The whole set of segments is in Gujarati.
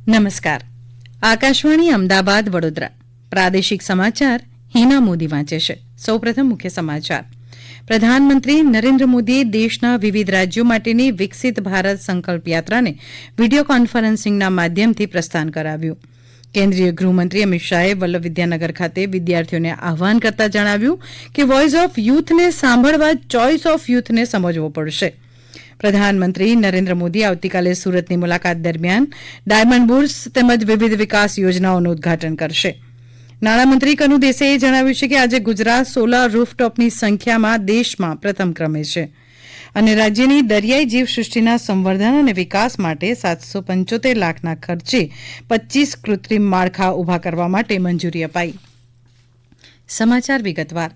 નમસ્કાર. આકાશવાણી અમદાવાદ વડોદરા પ્રાદેશિક સમાચાર હિના મોદી વાંચે છે. સૌપ્રથમ મુખ્ય સમાચાર. પ્રધાનમંત્રી નરેન્દ્ર મોદીએ દેશના વિવિધ રાજ્યો માટેની વિકસિત ભારત સંકલ્પ યાત્રાને વિડીયો કોન્ફરન્સિંગના માધ્યમથી પ્રસ્થાન કરાવ્યું. કેન્દ્રીય ગૃહમંત્રી અમિત શાહે વલ્લભ વિદ્યાનગર ખાતે વિદ્યાર્થીઓને આહવાન કરતા જણાવ્યું કે વોઇસ ઓફ યુથને સાંભળવા ચોઇસ ઓફ યુથને સમજવો પડશે. પ્રધાનમંત્રી નરેન્દ્ર મોદી આવતીકાલે સુરતની મુલાકાત દરમિયાન ડાયમંડ બુર્સ તેમજ વિવિધ વિકાસ યોજનાઓનું ઉદઘાટન કરશે. નાણામંત્રી કનુ દેસાઈએ જણાવ્યું છે કે આજે ગુજરાત સોલાર રૂફટોપની સંખ્યામાં દેશમાં પ્રથમ ક્રમે છે અને રાજ્યની દરિયાઈ જીવસૃષ્ટિના સંવર્ધન અને વિકાસ માટે 775 લાખના ખર્ચે 25 કૃત્રિમ માળખા ઊભા કરવા માટે મંજૂરી અપાઈ. સમાચાર વિગતવાર.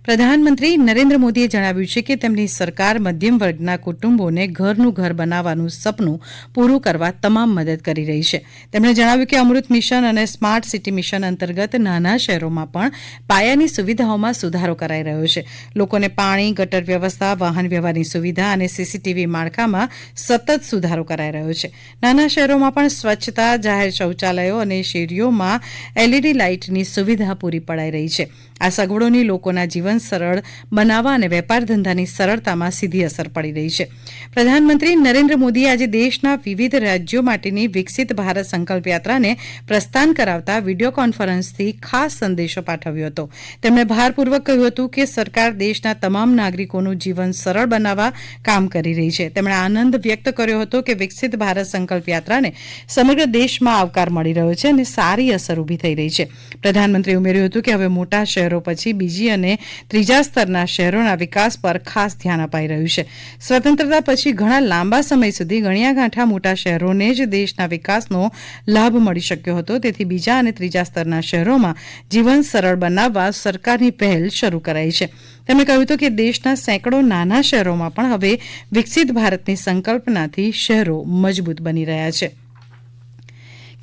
પ્રધાનમંત્રી નરેન્દ્ર મોદીએ જણાવ્યું છે કે તેમની સરકાર મધ્યમ વર્ગના કુટુંબોને ઘરનું ઘર બનાવવાનું સપનું પૂરું કરવા તમામ મદદ કરી રહી છે. તેમણે જણાવ્યું કે અમૃત મિશન અને સ્માર્ટ સિટી મિશન અંતર્ગત નાના શહેરોમાં પણ પાયાની સુવિધાઓમાં સુધારો કરાઈ રહ્યો છે. લોકોને પાણી, ગટર વ્યવસ્થા, વાહન વ્યવહારની સુવિધા અને સીસીટીવી માળખામાં સતત સુધારો કરાઈ રહ્યો છે. નાના શહેરોમાં પણ સ્વચ્છતા, જાહેર શૌચાલયો અને શેરીઓમાં એલઈડી લાઇટની સુવિધા પૂરી પડાઈ રહી છે. આ સગવડોની લોકોના જીવન સરળ બનાવવા અને વેપાર ધંધાની સરળતામાં સીધી અસર પડી રહી છે. પ્રધાનમંત્રી નરેન્દ્ર મોદીએ આજે દેશના વિવિધ રાજ્યો માટેની વિકસિત ભારત સંકલ્પ યાત્રાને પ્રસ્થાન કરાવતા વિડીયો કોન્ફરન્સથી ખાસ સંદેશો પાઠવ્યો હતો. તેમણે ભારપૂર્વક કહ્યું હતું કે સરકાર દેશના તમામ નાગરિકોનું જીવન સરળ બનાવવા કામ કરી રહી છે. તેમણે આનંદ વ્યક્ત કર્યો હતો કે વિકસિત ભારત સંકલ્પ યાત્રાને સમગ્ર દેશમાં આવકાર મળી રહ્યો છે અને સારી અસર ઊભી થઈ રહી છે. પ્રધાનમંત્રીએ ઉમેર્યું હતું કે હવે મોટા શહેરો પછી બીજી અને ત્રીજા સ્તરના શહેરોના વિકાસ પર ખાસ ધ્યાન અપાઈ રહ્યું છે. સ્વતંત્રતા પછી ઘણા લાંબા સમય સુધી ગણ્યા ગાંઠા મોટા શહેરોને જ દેશના વિકાસનો લાભ મળી શક્યો હતો. તેથી બીજા અને ત્રીજા સ્તરના શહેરોમાં જીવન સરળ બનાવવા સરકારની પહેલ શરૂ કરાઈ છે. તેમણે કહ્યું હતું કે દેશના સેંકડો નાના શહેરોમાં પણ હવે વિકસિત ભારતની સંકલ્પનાથી શહેરો મજબૂત બની રહ્યા છે.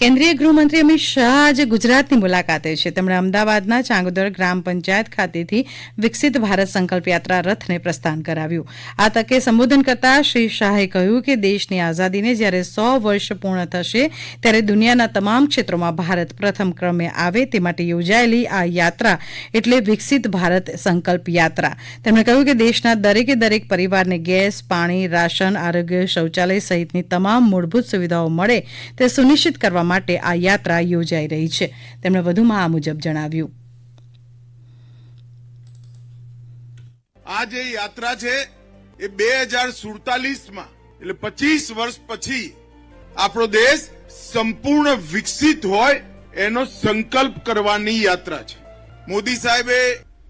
કેન્દ્રીય ગૃહમંત્રી અમિત શાહ આજે ગુજરાતની મુલાકાતે છે. તેમણે અમદાવાદના ચાંગોદર ગ્રામ પંચાયત ખાતેથી વિકસિત ભારત સંકલ્પ યાત્રા રથને પ્રસ્થાન કરાવ્યું. આ તકે સંબોધન કરતા શ્રી શાહે કહ્યું કે દેશની આઝાદીને જ્યારે 100 વર્ષ પૂર્ણ થશે ત્યારે દુનિયાના તમામ ક્ષેત્રોમાં ભારત પ્રથમ ક્રમે આવે તે માટે યોજાયેલી આ યાત્રા એટલે વિકસિત ભારત સંકલ્પ યાત્રા. તેમણે કહ્યું કે દેશના દરેકે દરેક પરિવારને ગેસ, પાણી, રાશન, આરોગ્ય, શૌચાલય સહિતની તમામ મૂળભૂત સુવિધાઓ મળે તે સુનિશ્ચિત કરવા માટે આ યાત્રા યોજાઈ રહી છે. તેમણે વધુમાં આ મુજબ જણાવ્યું. આ જે યાત્રા છે એ 2047માં એટલે 25 વર્ષ પછી આપણો દેશ સંપૂર્ણ વિકસિત હોય એનો સંકલ્પ કરવાની યાત્રા છે. મોદી સાહેબે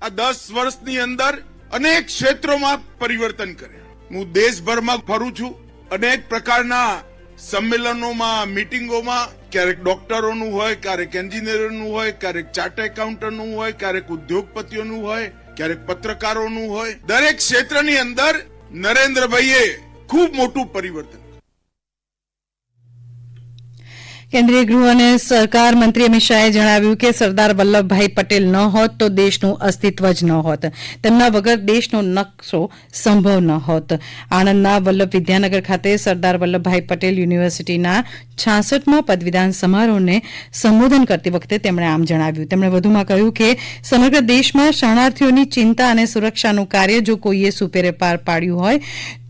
આ 10 વર્ષની અંદર અનેક ક્ષેત્રોમાં પરિવર્તન કર્યા. હું દેશભરમાં ફરું છું, અનેક પ્રકારના સંમેલનોમાં, મીટિંગોમાં, ક્યારેક ડોક્ટરોનું હોય, ક્યારેક એન્જિનિયરોનું હોય, ક્યારેક ચાર્ટ એકાઉન્ટન્ટનું હોય, ક્યારેક ઉદ્યોગપતિઓનું હોય, ક્યારેક પત્રકારોનું હોય. દરેક ક્ષેત્રની અંદર નરેન્દ્રભાઈએ ખૂબ મોટું પરિવર્તન. કેન્દ્રીય ગૃહ અને સહકાર મંત્રી અમિત શાહે જણાવ્યું કે સરદાર વલ્લભભાઈ પટેલ ન હોત તો દેશનું અસ્તિત્વ જ ન હોત. તેમના વગર દેશનો નકશો સંભવ ન હોત. આણંદના વલ્લભ વિદ્યાનગર ખાતે સરદાર વલ્લભભાઈ પટેલ યુનિવર્સિટીના 66મા પદવીદાન સમારોહને સંબોધન કરતી વખતે તેમણે આમ જણાવ્યું. તેમણે વધુમાં કહ્યું કે સમગ્ર દેશમાં શરણાર્થીઓની ચિંતા અને સુરક્ષાનું કાર્ય જો કોઈએ સુપેરે પાર પાડ્યું હોય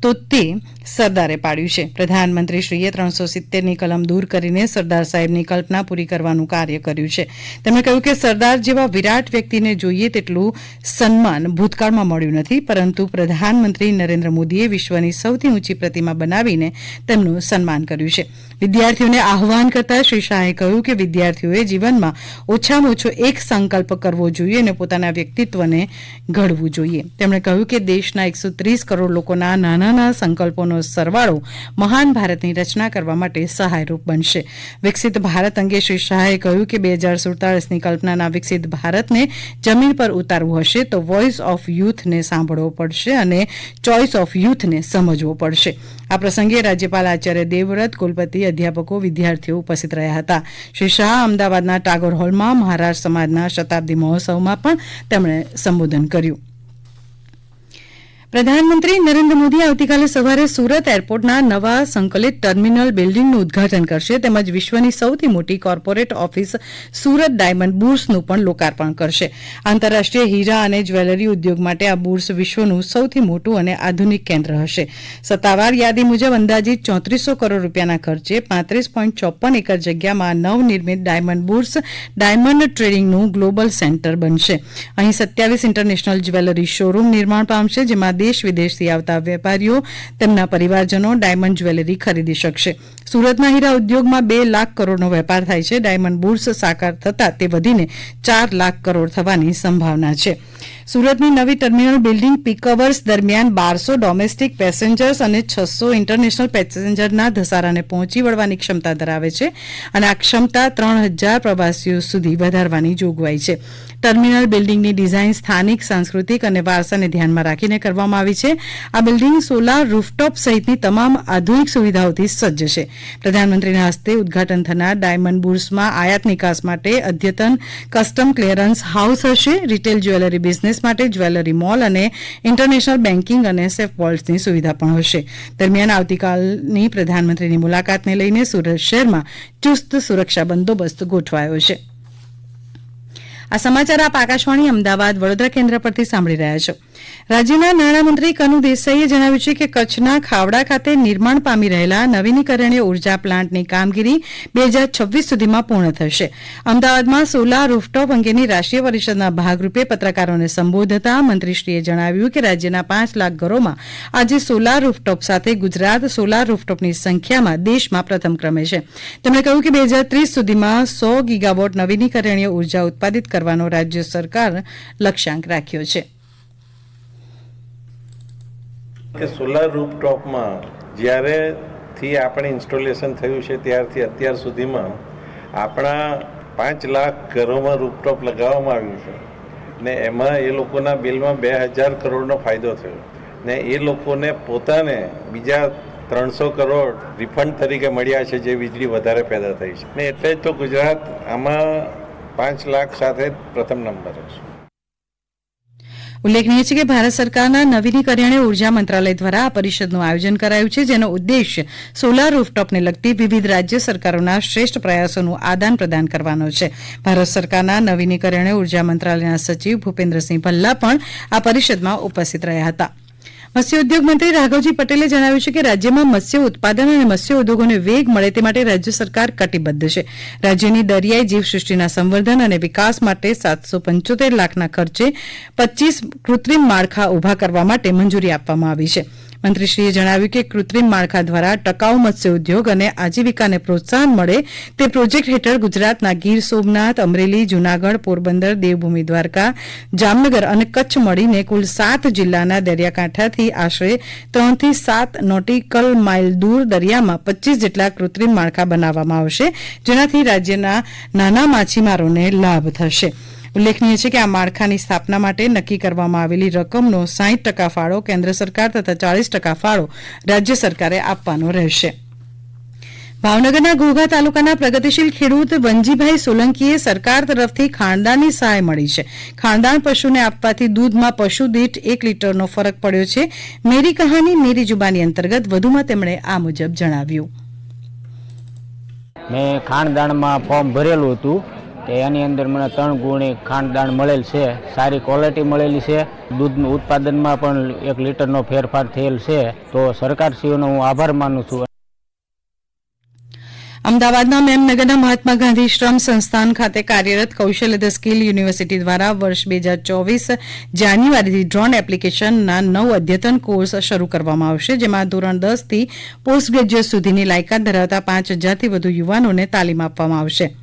તો તે સરદારે પાડ્યું છે. પ્રધાનમંત્રીશ્રીએ 370ની કલમ દૂર કરીને સરદાર સાહેબની કલ્પના પૂરી કરવાનું કાર્ય કર્યું છે. તેમણે કહ્યું કે સરદાર જેવા વિરાટ વ્યક્તિને જોઈએ તેટલું સન્માન ભૂતકાળમાં મળ્યું નથી, પરંતુ પ્રધાનમંત્રી નરેન્દ્ર મોદીએ વિશ્વની સૌથી ઊંચી પ્રતિમા બનાવીને તેમનું સન્માન કર્યું છે. વિદ્યાર્થીઓને આહવાન કરતા શ્રી શાહે કહ્યું કે વિદ્યાર્થીઓએ જીવનમાં ઓછામાં ઓછો એક સંકલ્પ કરવો જોઈએ અને પોતાના વ્યક્તિત્વને ઘડવું જોઈએ. તેમણે કહ્યું કે દેશના 130 કરોડ લોકોના નાના સંકલ્પોનો સરવાળો મહાન ભારતની રચના કરવા માટે સહાયરૂપ બનશે. વિકસિત ભારત અંગે શ્રી શાહે કહ્યું કે 2047ની કલ્પનાના વિકસિત ભારતને જમીન પર ઉતારવું હશે તો વોઇસ ઓફ યુથને સાંભળવો પડશે અને ચોઇસ ઓફ યુથને સમજવો પડશે. આ પ્રસંગે રાજ્યપાલ આચાર્ય દેવવ્રત, કુલપતિ, અધ્યાપકો, વિદ્યાર્થીઓ ઉપસ્થિત રહ્યા હતા. શ્રી શાહ અમદાવાદના ટાગોર હોલમાં મહારાષ્ટ્ર સમાજના શતાબ્દી મહોત્સવમાં પણ તેમણે સંબોધન કર્યું. પ્રધાનમંત્રી નરેન્દ્ર મોદી આવતીકાલે સવારે સુરત એરપોર્ટના નવા સંકલિત ટર્મિનલ બિલ્ડિંગનું ઉદઘાટન કરશે તેમજ વિશ્વની સૌથી મોટી કોર્પોરેટ ઓફિસ સુરત ડાયમંડ બુર્સનું પણ લોકાર્પણ કરશે. આંતરરાષ્ટ્રીય હીરા અને જ્વેલરી ઉદ્યોગ માટે આ બુર્સ વિશ્વનું સૌથી મોટું અને આધુનિક કેન્દ્ર હશે. સત્તાવાર યાદી મુજબ અંદાજિત 3400 કરોડ રૂપિયાના ખર્ચે 35.54 એકર જગ્યામાં નવનિર્મિત ડાયમંડ બુર્સ ડાયમંડ ટ્રેડિંગનું ગ્લોબલ સેન્ટર બનશે. અહીં 27 ઇન્ટરનેશનલ જ્વેલરી શોરૂમ નિર્માણ પામશે, જેમાં દેશ વિદેશથી આવતા વેપારીઓ તેમના પરિવારજનો ડાયમંડ જ્વેલરી ખરીદી શકશે. સુરતના હીરા ઉદ્યોગમાં 2 લાખ કરોડનો વેપાર થાય છે. ડાયમંડ બુર્સ સાકાર થતાં તે વધીને 4 લાખ કરોડ થવાની સંભાવના છે. સુરતની નવી ટર્મિનલ બિલ્ડિંગ પીક અવર્સ દરમિયાન 1200 ડોમેસ્ટિક પેસેન્જર્સ અને 600 ઇન્ટરનેશનલ પેસેન્જરના ધસારાને પહોંચી વળવાની ક્ષમતા ધરાવે છે અને આ ક્ષમતા 3000 પ્રવાસીઓ સુધી વધારવાની જોગવાઈ છે. ટર્મિનલ બિલ્ડિંગની ડિઝાઇન સ્થાનિક, સાંસ્કૃતિક અને વારસાને ધ્યાનમાં રાખીને કરવામાં આવી છે. આ બિલ્ડિંગ સોલાર રૂફટોપ સહિતની તમામ આધુનિક સુવિધાઓથી સજ્જ છે. પ્રધાનમંત્રીના હસ્તે ઉદઘાટન થનાર ડાયમંડ બુર્સમાં આયાત નિકાસ માટે અદ્યતન કસ્ટમ ક્લિયરન્સ હાઉસ હશે. રિટેલ જ્વેલરી બિઝનેસ માટે જ્વેલરી મોલ અને ઇન્ટરનેશનલ બેન્કિંગ અને સેફ વોલ્ટ્સની સુવિધા પણ હશે. દરમિયાન આવતીકાલની પ્રધાનમંત્રીની મુલાકાતને લઈને સુરત શહેરમાં ચુસ્ત સુરક્ષા બંદોબસ્ત ગોઠવાયો છે. આ સમાચાર આપ આકાશવાણી અમદાવાદ વડોદરા કેન્દ્ર પરથી સાંભળી રહ્યા છો. રાજ્યના નાણામંત્રી કનુ દેસાઈએ જણાવ્યું છે કે કચ્છના ખાવડા ખાતે નિર્માણ પામી રહેલા નવીનીકરણીય ઉર્જા પ્લાન્ટની કામગીરી 2026 સુધીમાં પૂર્ણ થશે. અમદાવાદમાં સોલાર રૂફટોપ અંગેની રાષ્ટ્રીય પરિષદના ભાગરૂપે પત્રકારોને સંબોધતા મંત્રીશ્રીએ જણાવ્યું કે રાજ્યના 5 લાખ ઘરોમાં આજે સોલાર રૂફટોપ સાથે ગુજરાત સોલાર રૂફટોપની સંખ્યામાં દેશમાં પ્રથમ ક્રમે છે. તેમણે કહ્યું કે 2030 સુધીમાં 100 ગીગાવોટ નવીનીકરણીય ઉર્જા ઉત્પાદિત કરવાનો રાજ્ય સરકાર લક્ષ્યાંક રાખ્યો છે. કે સોલાર રૂફટોપમાં જ્યારેથી આપણે ઇન્સ્ટોલેશન થયું છે ત્યારથી અત્યાર સુધીમાં આપણા 5 લાખ ઘરોમાં રૂફટોપ લગાવવામાં આવ્યું છે ને એમાં એ લોકોના બિલમાં 2000 કરોડનો ફાયદો થયો ને એ લોકોને પોતાને બીજા 300 કરોડ રિફંડ તરીકે મળ્યા છે જે વીજળી વધારે પેદા થઈ છે ને એટલે જ તો ગુજરાત આમાં 5 લાખ સાથે પ્રથમ નંબર છે. ઉલ્લેખનીય છે કે ભારત સરકારના નવીનીકરણીય ઉર્જા મંત્રાલય દ્વારા આ પરિષદનું આયોજન કરાયું છે, જેનો ઉદ્દેશ્ય સોલાર રૂફટોપને લગતી વિવિધ રાજ્ય સરકારોના શ્રેષ્ઠ પ્રયાસોનું આદાન પ્રદાન કરવાનો છે. ભારત સરકારના નવીનીકરણીય ઉર્જા મંત્રાલયના સચિવ ભૂપેન્દ્રસિંહ ભલ્લા પણ આ પરિષદમાં ઉપસ્થિત રહ્યા હતા. મત્સ્યોદ્યોગ મંત્રી રાઘવજી પટેલે જણાવ્યું છે કે રાજ્યમાં મત્સ્ય ઉત્પાદન અને મત્સ્ય ઉદ્યોગોને વેગ મળે તે માટે રાજ્ય સરકાર કટિબદ્ધ છે. રાજ્યની દરિયાઈ જીવસૃષ્ટિના સંવર્ધન અને વિકાસ માટે 775 લાખના ખર્ચે 25 કૃત્રિમ માળખા ઉભા કરવા માટે મંજૂરી આપવામાં આવી છે. મંત્રીશ્રીએ જણાવ્યું કે કૃત્રિમ માળખા દ્વારા ટકાઉ મત્સ્ય ઉદ્યોગ અને આજીવિકાને પ્રોત્સાહન મળે તે પ્રોજેક્ટ હેઠળ ગુજરાતના ગીર સોમનાથ, અમરેલી, જૂનાગઢ, પોરબંદર, દેવભૂમિ દ્વારકા, જામનગર અને કચ્છ મળીને કુલ 7 જિલ્લાના દરિયાકાંઠાથી આશરે 3 થી 7 નોટિકલ માઇલ દૂર દરિયામાં 25 જેટલા કૃત્રિમ માળખા બનાવવામાં આવશે, જેનાથી રાજ્યના નાના માછીમારોને લાભ થશે. ઉલ્લેખનીય છે કે આ માળખાની સ્થાપના માટે નક્કી કરવામાં આવેલી રકમનો 60% ફાળો કેન્દ્ર સરકાર તથા 40% ફાળો રાજ્ય સરકારે આપવાનો રહેશે. ભાવનગરના ઘોઘા તાલુકાના પ્રગતિશીલ ખેડૂત વનજીભાઈ સોલંકીએ સરકાર તરફથી ખાણદાનની સહાય મળી છે. ખાણદાન પશુને આપવાથી દૂધમાં પશુ દીઠ 1 લીટરનો ફરક પડ્યો છે. મેરી કહાની મેરી જુબાની અંતર્ગત વધુમાં તેમણે આ મુજબ જણાવ્યું. મેં ખાણદાનમાં ફોર્મ ભરેલું હતું કે એની અંદર મને 3 ગુણી ખાંડદાણ મળેલ છે. સારી ક્વોલિટી મળેલી છે. દૂધનું ઉત્પાદનમાં પણ 1 લીટરનો ફેરફાર થયેલ છે. તો સરકારશ્રીઓનો હું આભાર માનું છું. અમદાવાદના મેમનગરના મહાત્મા ગાંધી શ્રમ સંસ્થાન ખાતે કાર્યરત કૌશલ્ય ધ સ્કિલ યુનિવર્સિટી દ્વારા વર્ષ 2024 જાન્યુઆરીથી ડ્રોન એપ્લિકેશનના 9 અદ્યતન કોર્સ શરૂ કરવામાં આવશે, જેમાં ધોરણ 10 થી પોસ્ટ ગ્રેજ્યુએટ સુધીની લાયકાત ધરાવતા 5000થી વધુ યુવાનોને તાલીમ આપવામાં આવશે.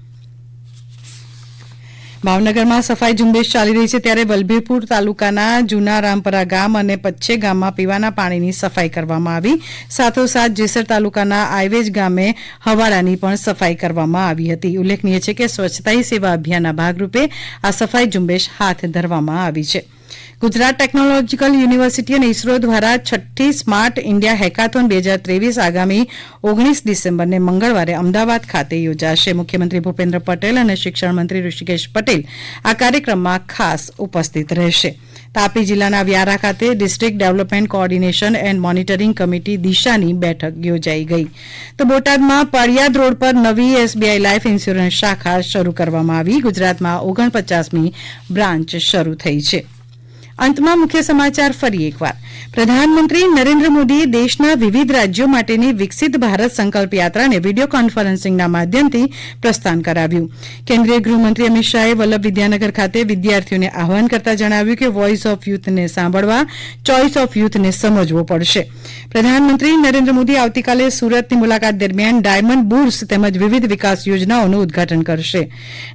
ભાવનગરમાં સફાઈ ઝુંબેશ ચાલી રહી છે, ત્યારે વલભીપુર તાલુકાના જૂના રામપરા ગામ અને પચ્છે ગામમાં પીવાના પાણીની સફાઈ કરવામાં આવી. સાથોસાથ જેસર તાલુકાના આઈવેજ ગામે હવાડાની પણ સફાઈ કરવામાં આવી હતી. ઉલ્લેખનીય છે કે સ્વચ્છતા હી સેવા અભિયાનના ભાગરૂપે આ સફાઈ ઝુંબેશ હાથ ધરવામાં આવી છે. ગુજરાત ટેકનોલોજીકલ યુનિવર્સિટી અને ઇસરો દ્વારા 6ઠ્ઠી સ્માર્ટ ઇન્ડિયા હેકાથોન 2023 આગામી 19 ડિસેમ્બરને મંગળવારે અમદાવાદ ખાતે યોજાશે. મુખ્યમંત્રી ભૂપેન્દ્ર પટેલ અને શિક્ષણ મંત્રી ઋષિકેશ પટેલ આ કાર્યક્રમમાં ખાસ ઉપસ્થિત રહેશે. તાપી જિલ્લાના વ્યારા ખાતે district development coordination and monitoring committee દિશાની બેઠક યોજાઈ ગઈ. તો બોટાદમાં પાળિયાદ રોડ પર નવી એસબીઆઈ લાઈફ ઇન્સ્યોરન્સ શાખા શરૂ કરવામાં આવી. ગુજરાતમાં 49મી બ્રાન્ચ શરૂ થઈ છે. અંતમાં મુખ્ય સમાચાર ફરી એકવાર. પ્રધાનમંત્રી નરેન્દ્ર મોદીએ દેશના વિવિધ રાજ્યો માટેની વિકસિત ભારત સંકલ્પ યાત્રાને વિડીયો કોન્ફરન્સિંગના માધ્યમથી પ્રસ્થાન કરાવ્યું. કેન્દ્રીય ગૃહમંત્રી અમિત શાહે વલ્લભ વિદ્યાનગર ખાતે વિદ્યાર્થીઓને આહવાન કરતા જણાવ્યું કે વોઇસ ઓફ યુથને સાંભળવા, ચોઇસ ઓફ યુથને સમજવો પડશે. પ્રધાનમંત્રી નરેન્દ્ર મોદી આવતીકાલે સુરતની મુલાકાત દરમિયાન ડાયમંડ બુર્સ તેમજ વિવિધ વિકાસ યોજનાઓનું ઉદઘાટન કરશે.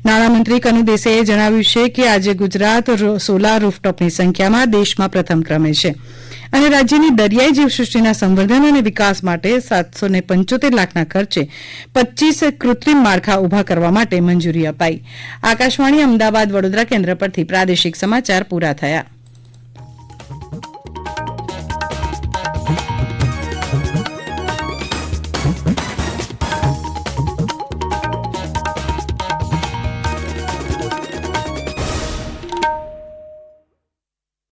નાણામંત્રી કનુ દેસાઈએ જણાવ્યું છે કે આજે ગુજરાત સોલાર રૂફટોપની સંખ્યામાં દેશમાં પ્રથમ ક્રમે છે અને રાજ્યની દરિયાઈ જીવસૃષ્ટિના સંવર્ધન અને વિકાસ માટે 775 લાખના ખર્ચે 25 કૃત્રિમ માળખા ઉભા કરવા માટે મંજૂરી અપાઈ. આકાશવાણી અમદાવાદ વડોદરા કેન્દ્ર પરથી પ્રાદેશિક સમાચાર પૂરા થયા.